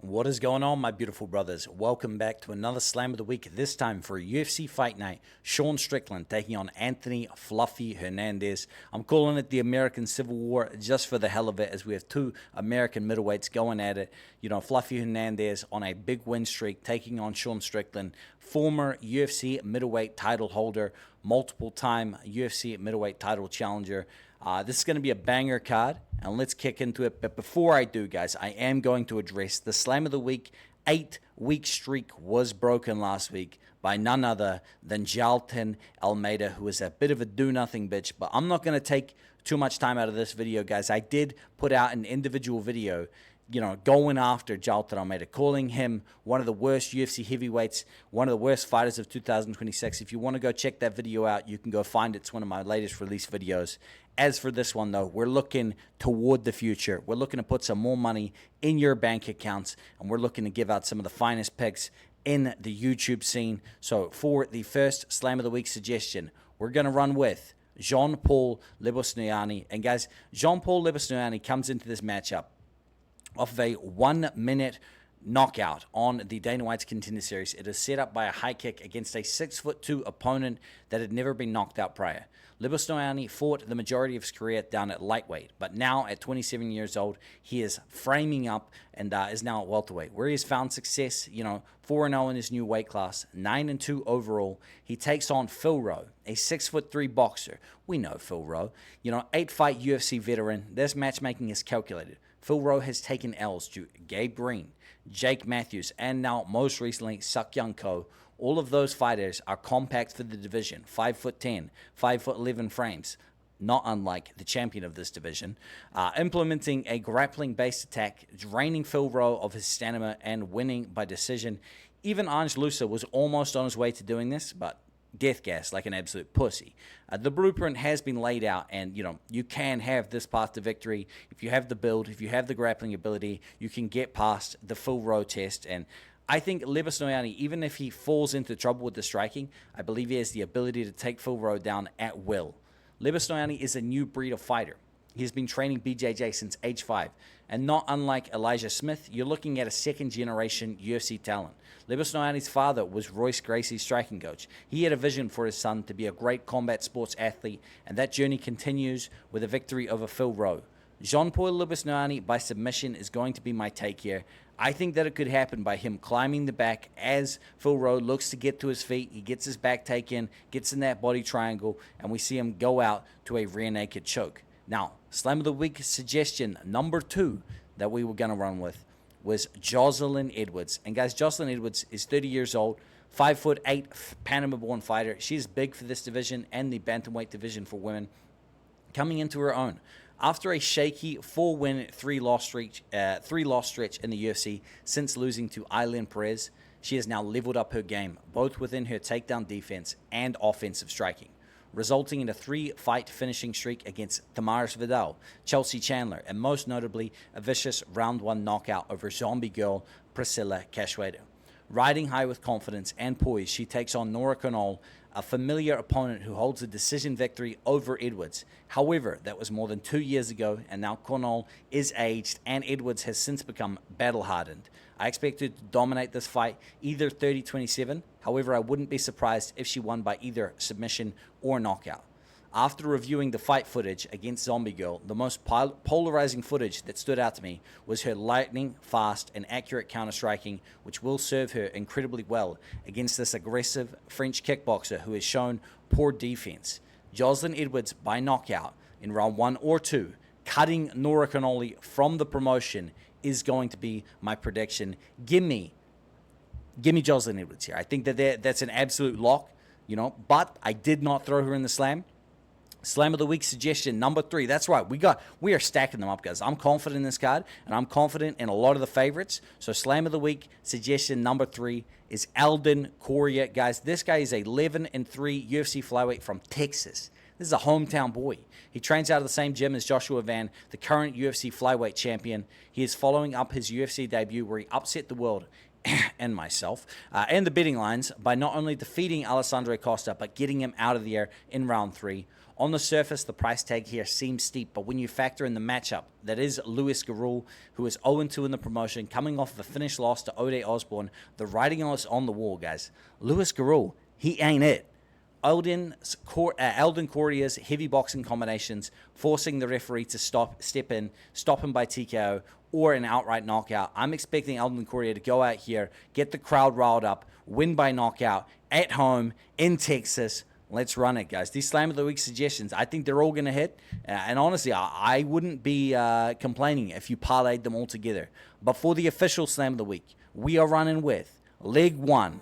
What is going on, my beautiful brothers? Welcome back to another Slam of the Week, this time for a UFC Fight Night. Sean Strickland taking on Anthony Fluffy Hernandez. I'm calling it the American Civil War just for the hell of it, as we have two American middleweights going at it. You know, Fluffy Hernandez on a big win streak, taking on Sean Strickland, former UFC middleweight title holder, multiple-time UFC middleweight title challenger. This is going to be a banger card, and let's kick into it. But before I do, guys, I am going to address the Slam of the Week. 8-week streak was broken last week by none other than Jailton Almeida, who is a bit of a do-nothing bitch. But I'm not going to take too much time out of this video, guys. I did put out an individual video, going after Jailton Almeida, calling him one of the worst UFC heavyweights, one of the worst fighters of 2026. If you want to go check that video out, you can go find it. It's one of my latest release videos. As for this one, though, we're looking toward the future. We're looking to put some more money in your bank accounts, and we're looking to give out some of the finest picks in the YouTube scene. So for the first Slam of the Week suggestion, we're going to run with Jean-Paul Levosnoyani. And guys, Jean-Paul Levosnoyani comes into this matchup off of a 1-minute knockout on the Dana White's Contender Series. It is set up by a high kick against a 6'2" opponent that had never been knocked out prior. Levosnoyani fought the majority of his career down at lightweight, but now at 27 years old, he is framing up and is now at welterweight, where he has found success, 4-0 in his new weight class, 9-2 overall. He takes on Phil Rowe, a 6'3" boxer. We know Phil Rowe, 8-fight UFC veteran. This matchmaking is calculated. Phil Rowe has taken L's to Gabe Green, Jake Matthews, and now most recently Suk Young Ko. All of those fighters are compact for the division, 5'10", 5'11" frames, not unlike the champion of this division, implementing a grappling-based attack, draining Phil Rowe of his stamina and winning by decision. Even Ange Loosa was almost on his way to doing this, but death gas like an absolute pussy. The blueprint has been laid out, and you can have this path to victory. If you have the build, if you have the grappling ability, you can get past the Phil Rowe test. And I think Levosnoyani, even if he falls into trouble with the striking, I believe he has the ability to take Phil Rowe down at will. Levosnoyani is a new breed of fighter. He's been training BJJ since age 5. And not unlike Elijah Smith, you're looking at a second-generation UFC talent. Levosnoyani's father was Royce Gracie's striking coach. He had a vision for his son to be a great combat sports athlete, and that journey continues with a victory over Phil Rowe. Jean-Paul Levosnoyani by submission is going to be my take here. I think that it could happen by him climbing the back as Phil Rowe looks to get to his feet. He gets his back taken, gets in that body triangle, and we see him go out to a rear naked choke. Now, Slam of the Week suggestion number 2 that we were going to run with was Jocelyn Edwards. And guys, Jocelyn Edwards is 30 years old, 5'8", Panama-born fighter. She's big for this division and the bantamweight division for women, coming into her own. After a shaky 4-win, 3-loss stretch in the UFC since losing to Aileen Perez, she has now leveled up her game, both within her takedown defense and offensive striking, resulting in a 3-fight finishing streak against Tamaris Vidal, Chelsea Chandler, and most notably a vicious round 1 knockout over zombie girl Priscilla Cachoeira. Riding high with confidence and poise, she takes on Nora Corol, a familiar opponent who holds a decision victory over Edwards. However, that was more than 2 years ago, and now Corol is aged, and Edwards has since become battle-hardened. I expect her to dominate this fight, either 30-27. However, I wouldn't be surprised if she won by either submission or knockout. After reviewing the fight footage against Zombie Girl, the most polarizing footage that stood out to me was her lightning, fast, and accurate counter-striking, which will serve her incredibly well against this aggressive French kickboxer who has shown poor defense. Jocelyn Edwards by knockout in round 1 or 2, cutting Nora Corol from the promotion, is going to be my prediction. Give me Jocelyn Edwards here. I think that's an absolute lock, but I did not throw her in the slam. Slam of the Week suggestion number 3. That's right. We are stacking them up, guys. I'm confident in this card, and I'm confident in a lot of the favorites. So Slam of the Week suggestion number 3 is Alden Coria. Guys, this guy is a 11-3 UFC flyweight from Texas. This is a hometown boy. He trains out of the same gym as Joshua Van, the current UFC flyweight champion. He is following up his UFC debut where he upset the world and myself and the betting lines by not only defeating Alessandro Costa, but getting him out of the air in round 3. On the surface, the price tag here seems steep, but when you factor in the matchup, that is Louis Corol, who is 0-2 in the promotion, coming off of a finished loss to Ode Osborne, the writing is on the wall, guys. Louis Corol, he ain't it. Alden Coria's heavy boxing combinations, forcing the referee to step in, stop him by TKO, or an outright knockout. I'm expecting Alden Coria to go out here, get the crowd riled up, win by knockout, at home, in Texas. Let's run it, guys. These Slam of the Week suggestions, I think they're all going to hit. And honestly, I wouldn't be complaining if you parlayed them all together. But for the official Slam of the Week, we are running with leg 1.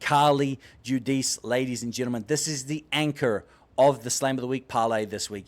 Carly Judice, ladies and gentlemen. This is the anchor of the Slam of the Week parlay this week.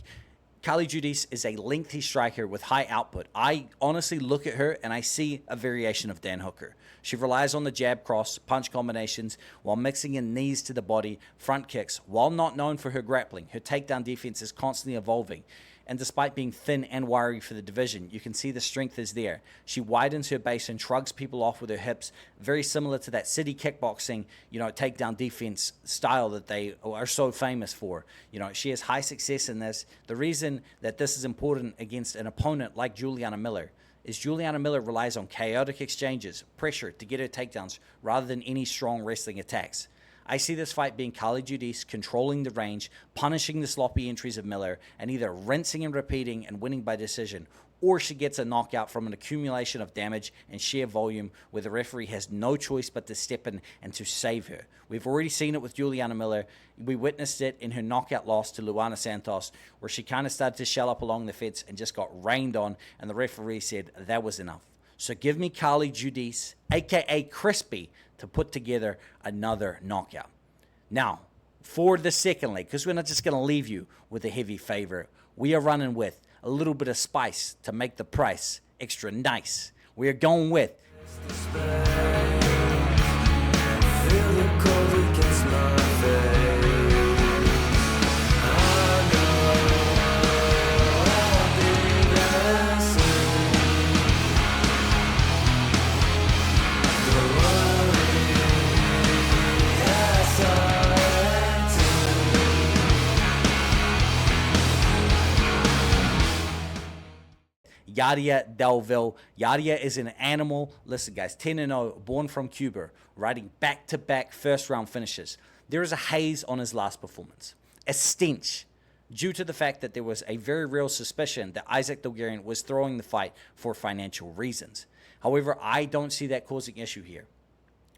Carly Judice is a lengthy striker with high output. I honestly look at her and I see a variation of Dan Hooker. She relies on the jab, cross, punch combinations while mixing in knees to the body, front kicks. While not known for her grappling, her takedown defense is constantly evolving. And despite being thin and wiry for the division, you can see the strength is there. She widens her base and shrugs people off with her hips, very similar to that city kickboxing, takedown defense style that they are so famous for. She has high success in this. The reason that this is important against an opponent like Juliana Miller is Juliana Miller relies on chaotic exchanges, pressure to get her takedowns, rather than any strong wrestling attacks. I see this fight being Carly Judice controlling the range, punishing the sloppy entries of Miller, and either rinsing and repeating and winning by decision, or she gets a knockout from an accumulation of damage and sheer volume where the referee has no choice but to step in and to save her. We've already seen it with Juliana Miller. We witnessed it in her knockout loss to Luana Santos, where she kind of started to shell up along the fence and just got rained on, and the referee said that was enough. So give me Carly Judice, a.k.a. Crispy, to put together another knockout. Now, for the second leg, because we're not just going to leave you with a heavy favorite, we are running with a little bit of spice to make the price extra nice. We are going with Yadia Delville. Yadia is an animal. Listen, guys, 10-0, born from Cuba, riding back-to-back first-round finishes. There is a haze on his last performance, a stench, due to the fact that there was a very real suspicion that Isaac Dulgarian was throwing the fight for financial reasons. However, I don't see that causing issue here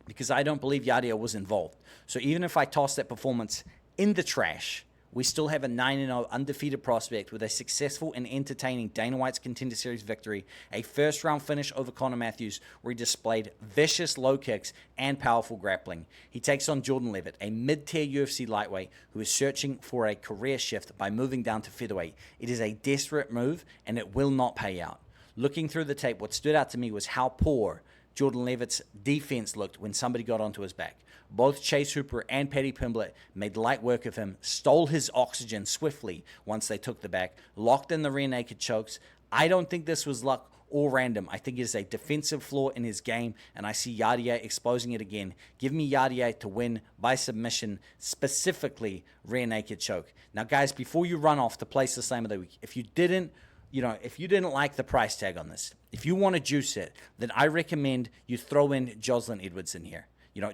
because I don't believe Yadia was involved. So even if I toss that performance in the trash, we still have a 9-0 undefeated prospect with a successful and entertaining Dana White's Contender Series victory, a first-round finish over Conor Matthews, where he displayed vicious low kicks and powerful grappling. He takes on Jordan Levit, a mid-tier UFC lightweight who is searching for a career shift by moving down to featherweight. It is a desperate move, and it will not pay out. Looking through the tape, what stood out to me was how poor Jordan Levit's defense looked when somebody got onto his back. Both Chase Hooper and Paddy Pimblett made light work of him, stole his oxygen swiftly once they took the back, locked in the rear naked chokes. I don't think this was luck or random. I think it is a defensive flaw in his game, and I see Yadia exposing it again. Give me Yadia to win by submission, specifically rear naked choke. Now, guys, before you run off to place the Slam of the Week, if you didn't like the price tag on this, if you want to juice it, then I recommend you throw in Jocelyn Edwards in here.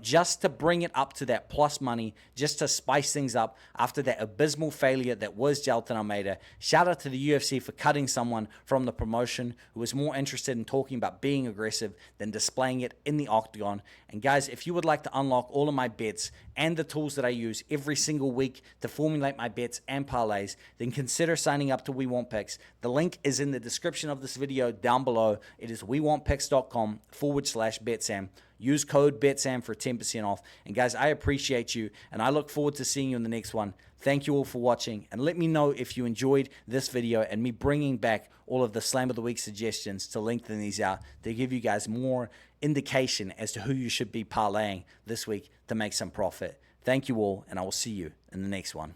Just to bring it up to that plus money, just to spice things up after that abysmal failure that was Jailton Almeida. Shout out to the UFC for cutting someone from the promotion who was more interested in talking about being aggressive than displaying it in the Octagon. And guys, if you would like to unlock all of my bets and the tools that I use every single week to formulate my bets and parlays, then consider signing up to We Want Picks. The link is in the description of this video down below. It is wewantpicks.com/BetSam. Use code BetSam for 10% off. And guys, I appreciate you, and I look forward to seeing you in the next one. Thank you all for watching, and let me know if you enjoyed this video and me bringing back all of the Slam of the Week suggestions to lengthen these out to give you guys more indication as to who you should be parlaying this week to make some profit. Thank you all, and I will see you in the next one.